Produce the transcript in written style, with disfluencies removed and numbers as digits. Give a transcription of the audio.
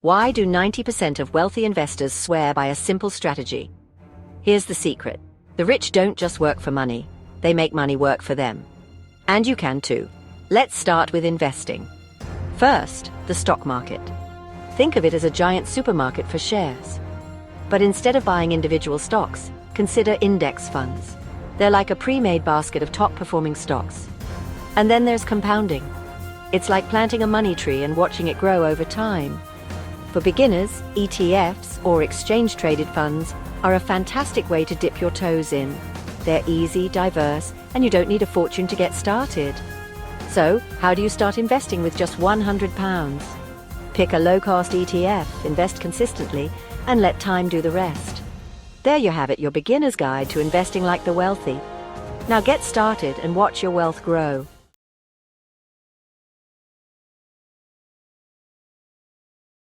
Why do 90% of wealthy investors swear by a simple strategy? Here's the secret. The rich don't just work for money, they make money work for them. And you can too. Let's start with investing. First, the stock market. Think of it as a giant supermarket for shares. But instead of buying individual stocks, consider index funds. They're like a pre-made basket of top-performing stocks. And then there's compounding. It's like planting a money tree and watching it grow over time. For beginners, ETFs, or exchange-traded funds, are a fantastic way to dip your toes in. They're easy, diverse, and you don't need a fortune to get started. So, how do you start investing with just £100? Pick a low-cost ETF, invest consistently, and let time do the rest. There you have it, your beginner's guide to investing like the wealthy. Now get started and watch your wealth grow.